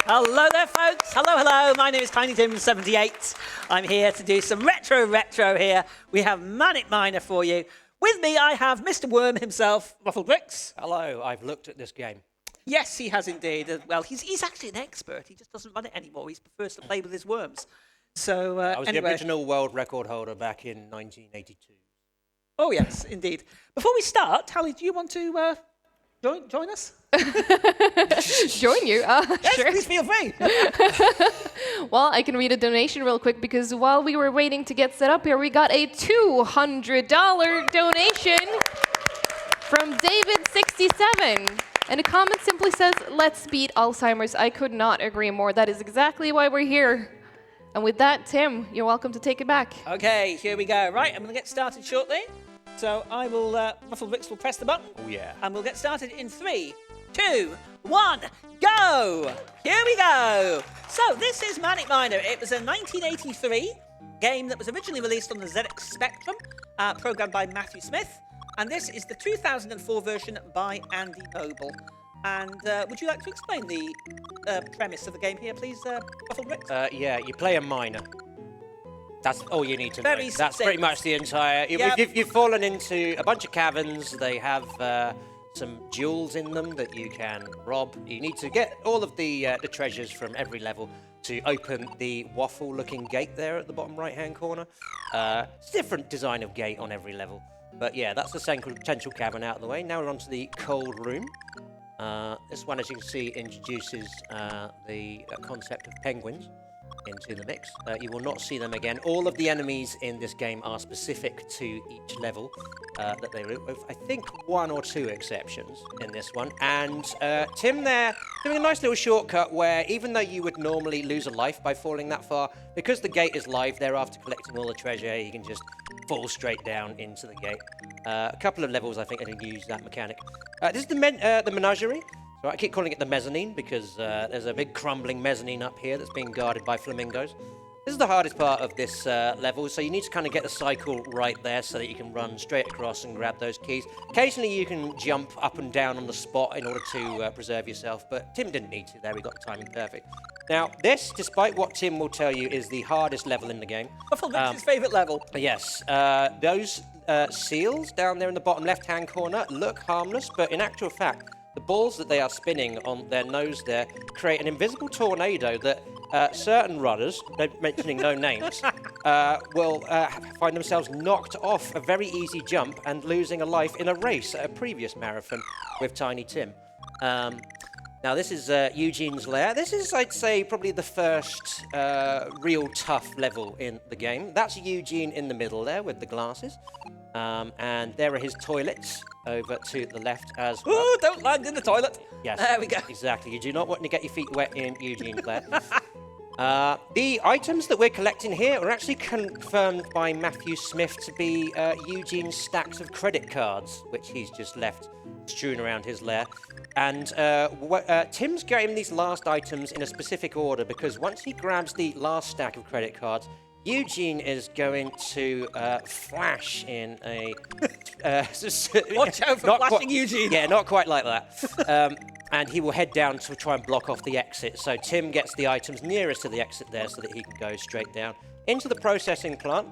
Hello there, folks. Hello, hello. My name is TinyTim78. I'm here to do some retro here. We have Manic Miner for you. With me, I have Mr. Worm himself, Ruffled Bricks. Hello, I've looked at this game. Yes, he has indeed. Well, he's actually an expert. He just doesn't run it anymore. He prefers to play with his worms. So, I was anyway. the original world record holder back in 1982. Oh, yes, indeed. Before we start, Hallie, do you want to join us? Join you? Yes, Sure. please feel free. Well, I can read a donation real quick because while we were waiting to get set up here, we got a $200 donation from David67. And the comment simply says, "Let's beat Alzheimer's." I could not agree more. That is exactly why we're here. And with that, Tim, you're welcome to take it back. Okay, here we go. Right, I'm going to get started shortly. So I will, Ruffled Bricks will press the button. Oh, yeah. And we'll get started in 3, 2, 1, go! Here we go! So this is Manic Miner. It was a 1983 game that was originally released on the ZX Spectrum, programmed by Matthew Smith. And this is the 2004 version by Andy Noble. And would you like to explain the premise of the game here, please, Ruffled Bricks? Yeah, you play a miner. That's all you need to know. Very That's succinct. pretty much the entire... Yep. You've fallen into a bunch of caverns. They have some jewels in them that you can rob. You need to get all of the treasures from every level to open the waffle-looking gate there at the bottom right-hand corner. It's a different design of gate on every level. But yeah, that's the central cavern out of the way. Now we're on to the cold room. This one, as you can see, introduces the concept of penguins into the mix. You will not see them again. All of the enemies in this game are specific to each level that they were, with, I think, 1 or 2 exceptions in this one. And Tim there doing a nice little shortcut where even though you would normally lose a life by falling that far, because the gate is live there after collecting all the treasure, you can just fall straight down into the gate. A couple of levels, I think, I can use that mechanic. This is the menagerie. So I keep calling it the mezzanine because there's a big crumbling mezzanine up here that's being guarded by flamingos. This is the hardest part of this level, so you need to kind of get the cycle right there so that you can run straight across and grab those keys. Occasionally you can jump up and down on the spot in order to preserve yourself, but Tim didn't need to there. We got the timing perfect. Now, this, despite what Tim will tell you, is the hardest level in the game. Ruffled Bricks' favourite level. Yes, those seals down there in the bottom left-hand corner look harmless, but in actual fact, the balls that they are spinning on their nose there create an invisible tornado that certain runners, mentioning no names, will find themselves knocked off a very easy jump and losing a life in a race at a previous marathon with Tiny Tim. Now, this is Eugene's lair. This is, I'd say, probably the first real tough level in the game. That's Eugene in the middle there with the glasses. And there are his toilets over to the left as well. Ooh, don't land in the toilet. Yes, There we go. Exactly. You do not want to get your feet wet in Eugene's lair. The items that we're collecting here are actually confirmed by Matthew Smith to be Eugene's stacks of credit cards, which he's just left strewn around his lair. And Tim's getting these last items in a specific order because once he grabs the last stack of credit cards, Eugene is going to flash in a... Watch out for flashing Eugene. Yeah, not quite like that. And he will head down to try and block off the exit. So Tim gets the items nearest to the exit there so that he can go straight down into the processing plant.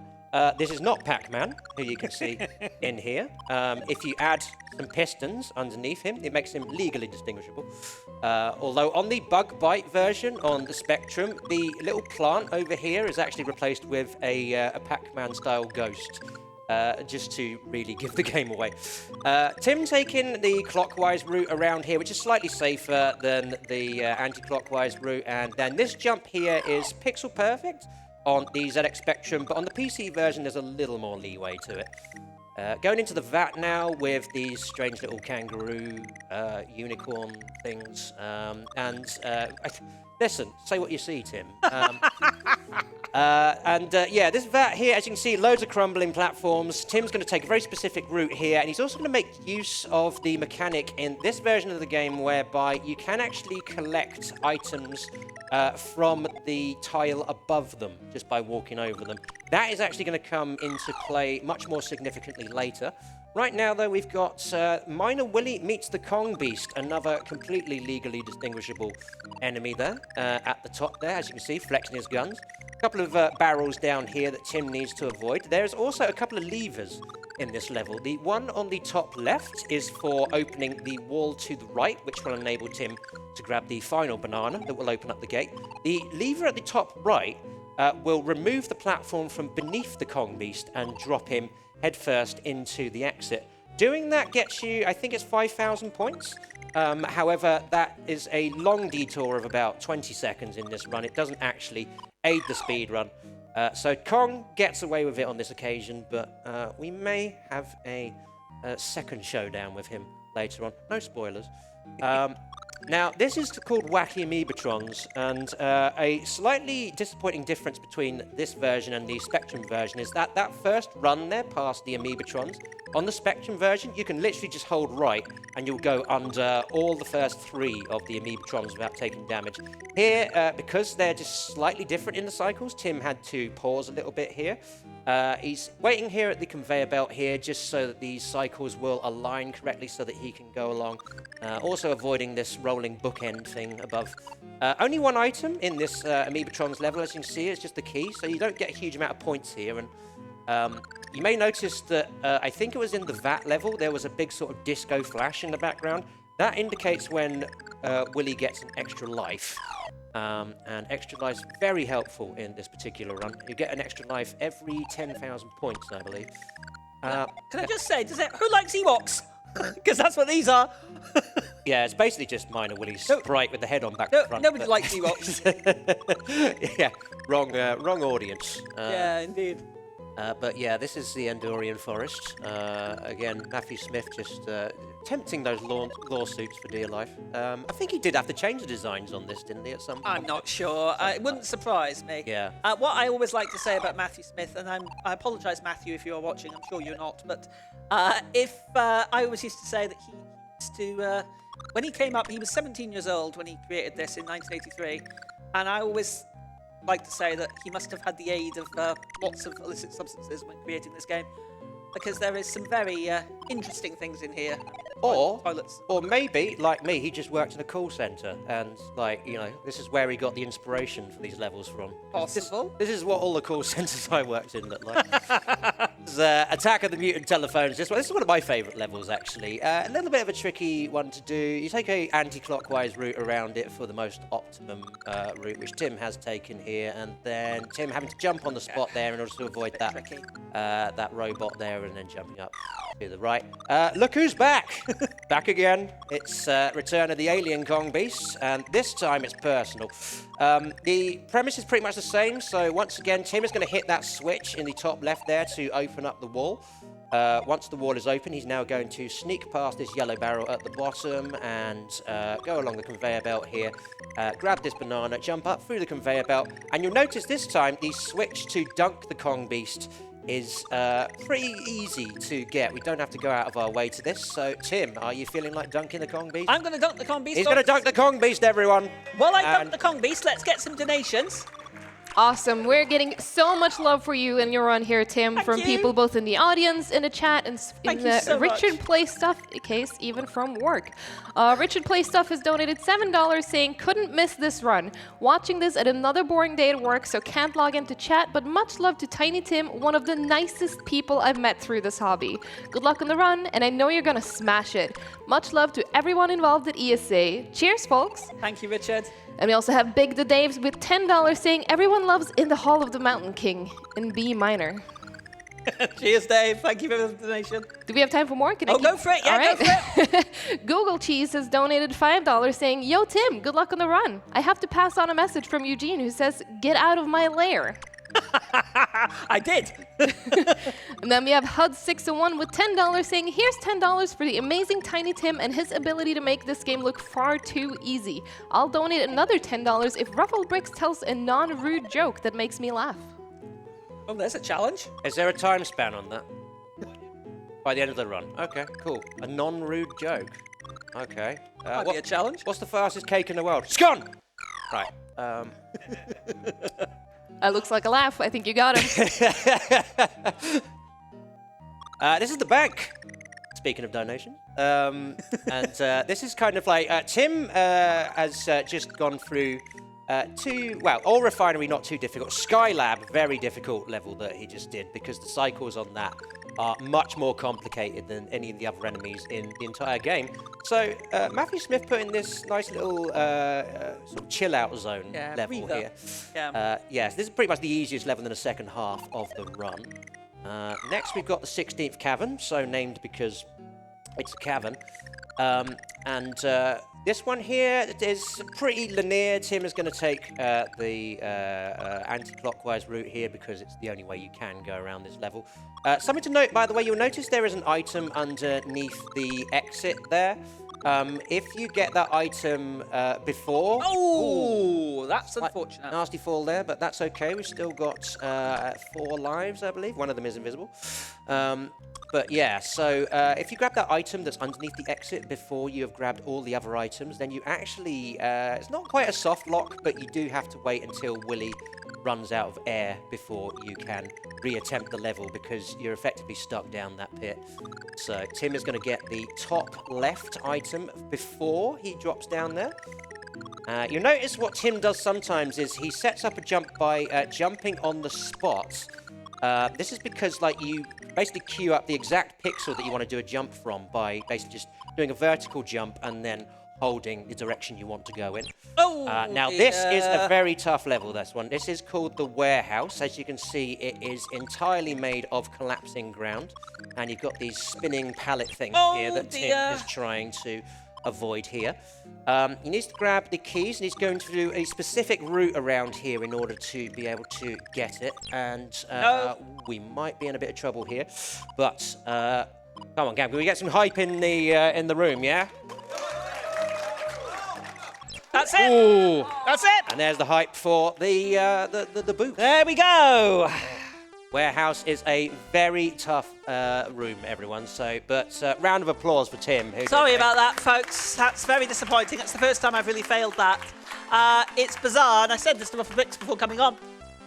This is not Pac-Man, who you can see in here. If you add some pistons underneath him, it makes him legally distinguishable. Although on the bug bite version on the Spectrum, the little plant over here is actually replaced with a Pac-Man style ghost. Just to really give the game away. Tim taking the clockwise route around here, which is slightly safer than the anti-clockwise route. And then this jump here is pixel perfect on the ZX Spectrum, but on the PC version, there's a little more leeway to it. Going into the vat now with these strange little kangaroo unicorn things. Listen, say what you see, Tim. Yeah, this vat here, as you can see, loads of crumbling platforms. Tim's going to take a very specific route here, and he's also going to make use of the mechanic in this version of the game whereby you can actually collect items from the tile above them just by walking over them. That is actually going to come into play much more significantly later. Right now, though, we've got Miner Willy meets the Kong Beast, another completely legally distinguishable enemy there at the top there, as you can see, flexing his guns. A couple of barrels down here that Tim needs to avoid. There's also a couple of levers in this level. The one on the top left is for opening the wall to the right, which will enable Tim to grab the final banana that will open up the gate. The lever at the top right will remove the platform from beneath the Kong Beast and drop him headfirst into the exit. Doing that gets you, I think it's 5,000 points. However, that is a long detour of about 20 seconds in this run. It doesn't actually aid the speed run. So Kong gets away with it on this occasion, but we may have a second showdown with him later on. No spoilers. Now, this is called Wacky Amoebatrons, and a slightly disappointing difference between this version and the Spectrum version is that that first run there past the Amoebatrons, on the Spectrum version, you can literally just hold right and you'll go under all the first 3 of the Amoebatrons without taking damage. Here, because they're just slightly different in the cycles, Tim had to pause a little bit here. He's waiting here at the conveyor belt here just so that these cycles will align correctly so that he can go along. Also avoiding this rolling bookend thing above. Only one item in this Amoebatrons level, as you can see, is just the key, so you don't get a huge amount of points here. And you may notice that I think it was in the VAT level, there was a big sort of disco flash in the background. That indicates when Willy gets an extra life. And extra life's very helpful in this particular run. You get an extra life every 10,000 points, I believe. Can I just say, who likes Ewoks? Because that's what these are. Yeah, it's basically just Miner Willy's sprite with the head on back to front. Nobody likes Ewoks. Yeah, wrong audience. Yeah, indeed. But yeah, this is the Endorian Forest. Again, Matthew Smith just tempting those lawsuits for dear life. I think he did have to change the designs on this, didn't he, at some point? I'm not sure. It wouldn't surprise me. Yeah. What I always like to say about Matthew Smith, and I apologise, Matthew, if you're watching. I'm sure you're not. But I always used to say that he used to, when he came up, he was 17 years old when he created this in 1983, and I always like to say that he must have had the aid of lots of illicit substances when creating this game, because there is some very interesting things in here. Toilets. Or maybe, like me, he just worked in a call centre, and, this is where he got the inspiration for these levels from. Possible. This is what all the call centres I worked in look like. Attack of the Mutant Telephones. This is one of my favourite levels, actually. A little bit of a tricky one to do. You take a anti-clockwise route around it for the most optimum route, which Tim has taken here, and then Tim having to jump on the spot there in order to avoid that robot there, and then jumping up to the right. Look who's back! Back again. It's Return of the Alien Kong Beast, and this time it's personal. The premise is pretty much the same, so once again, Tim is going to hit that switch in the top left there to open up the wall. Once the wall is open, he's now going to sneak past this yellow barrel at the bottom and go along the conveyor belt here, grab this banana, jump up through the conveyor belt, and you'll notice this time the switch to dunk the Kong Beast is pretty easy to get. We don't have to go out of our way to this. So, Tim, are you feeling like dunking the Kong Beast? I'm going to dunk the Kong Beast. He's going to dunk the Kong Beast, everyone. While I dunk the Kong Beast, let's get some donations. Awesome. We're getting so much love for you and your run here, Tim, from people both in the audience, in the chat, and in the Richard Play Stuff case, even from work. Richard Play Stuff has donated $7 saying, couldn't miss this run. Watching this at another boring day at work, so can't log into chat, but much love to Tiny Tim, one of the nicest people I've met through this hobby. Good luck on the run, and I know you're going to smash it. Much love to everyone involved at ESA. Cheers, folks. Thank you, Richard. And we also have Big the Daves with $10 saying everyone loves In the Hall of the Mountain King in B minor. Cheers, Dave. Thank you for the donation. Do we have time for more? Go for it. Yeah, right. go for it. Google Cheese has donated $5 saying, Yo, Tim, good luck on the run. I have to pass on a message from Eugene who says, get out of my lair. I did. And then we have HUD601 with $10 saying, here's $10 for the amazing Tiny Tim and his ability to make this game look far too easy. I'll donate another $10 if Ruffled Bricks tells a non-rude joke that makes me laugh. Oh, there's a challenge. Is there a time span on that? By the end of the run. Okay, cool. A non-rude joke. Okay. Might be a challenge. What's the fastest cake in the world? Scone! Right. That looks like a laugh. I think you got him. This is the bank. Speaking of donation, and this is kind of like Tim has just gone through Ore Refinery, not too difficult. Skylab, very difficult level that he just did because the cycles on that are much more complicated than any of the other enemies in the entire game. So Matthew Smith put in this nice little sort of chill out zone level here. Yes, this is pretty much the easiest level in the second half of the run. Next, we've got the 16th cavern, so named because it's a cavern. This one here is pretty linear. Tim is going to take the anti-clockwise route here because it's the only way you can go around this level. Something to note, by the way, you'll notice there is an item underneath the exit there. If you get that item before... Oh, that's unfortunate. Nasty fall there, but that's okay. We've still got 4 lives, I believe. One of them is invisible. But yeah, so if you grab that item that's underneath the exit before you have grabbed all the other items, then you actually... it's not quite a soft lock, but you do have to wait until Willy runs out of air before you can reattempt the level because you're effectively stuck down that pit. So Tim is going to get the top left item before he drops down there. You'll notice what Tim does sometimes is he sets up a jump by jumping on the spot. This is because you basically queue up the exact pixel that you want to do a jump from by basically just doing a vertical jump and then holding the direction you want to go in. Now, this is a very tough level, this one. This is called the warehouse. As you can see, it is entirely made of collapsing ground. And you've got these spinning pallet things here that Tim is trying to avoid here. He needs to grab the keys, and he's going to do a specific route around here in order to be able to get it. And we might be in a bit of trouble here. But, come on, Gab, can we get some hype in the room, yeah? That's it. Ooh. That's it. And there's the hype for the booth. There we go. Warehouse is a very tough room, everyone. But round of applause for Tim. Sorry about that, folks. That's very disappointing. It's the first time I've really failed that. It's bizarre, and I said this to Ruffle Bricks before coming on.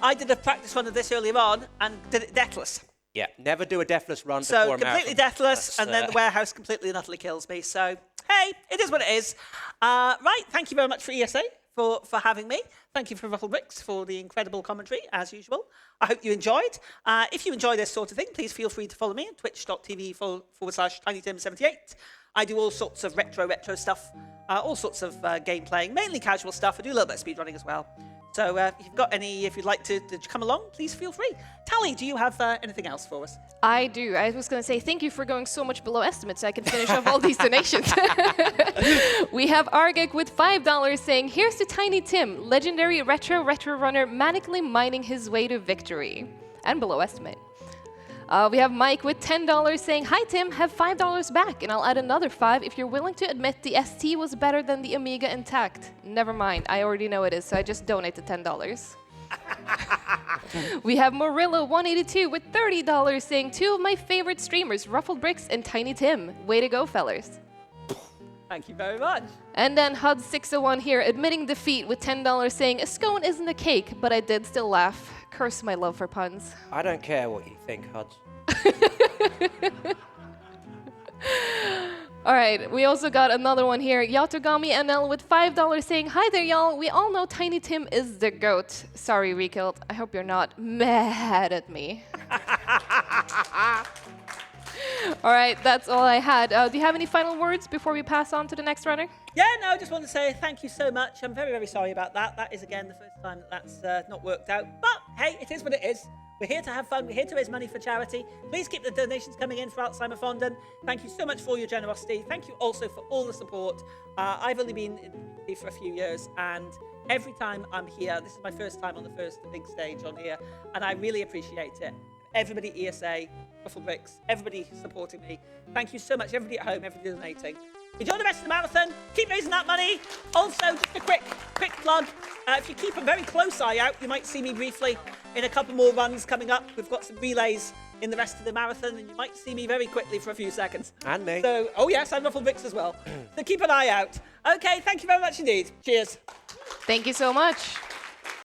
I did a practice run of this earlier on and did it deathless. Yeah, never do a deathless run so before a marathon. Completely deathless, and then the warehouse completely and utterly kills me. So, hey, it is what it is. Right, thank you very much for ESA for having me. Thank you for Ruffle Bricks for the incredible commentary, as usual. I hope you enjoyed. If you enjoy this sort of thing, please feel free to follow me on twitch.tv/TinyTim78. I do all sorts of retro stuff, all sorts of game playing, mainly casual stuff. I do a little bit of speedrunning as well. So if you'd like to come along, please feel free. Tally, do you have anything else for us? I do. I was going to say thank you for going so much below estimates so I can finish off all these donations. We have Argek with $5 saying, here's to Tiny Tim, legendary retro runner manically mining his way to victory. And below estimate. We have Mike with $10 saying, hi Tim, have $5 back, and I'll add another 5 if you're willing to admit the ST was better than the Amiga intact. Never mind, I already know it is, so I just donated $10. We have Morilla182 with $30 saying, 2 of my favorite streamers, Ruffled Bricks and Tiny Tim. Way to go, fellers. Thank you very much. And then HUD601 here admitting defeat with $10 saying, a scone isn't a cake, but I did still laugh. Curse my love for puns. I don't care what you think, Huds. All right, we also got another one here. Yatogami NL with $5 saying, hi there, y'all. We all know Tiny Tim is the GOAT. Sorry, Rekilt. I hope you're not mad at me. All right, that's all I had. Do you have any final words before we pass on to the next runner? Yeah, no, I just want to say thank you so much. I'm very, very sorry about that. That is, again, the first time that's not worked out. But, hey, it is what it is. We're here to have fun. We're here to raise money for charity. Please keep the donations coming in for Alzheimer Fonden. Thank you so much for your generosity. Thank you also for all the support. I've only been in TV for a few years, and every time I'm here, this is my first time on the first big stage on here, and I really appreciate it. Everybody ESA, Ruffle Bricks, everybody supporting me. Thank you so much, everybody at home, everybody donating. Enjoy the rest of the marathon. Keep raising that money. Also, just a quick plug. If you keep a very close eye out, you might see me briefly in a couple more runs coming up. We've got some relays in the rest of the marathon, and you might see me very quickly for a few seconds. And me. So, oh yes, I'm Ruffle Bricks as well. So keep an eye out. Okay, thank you very much indeed. Cheers. Thank you so much.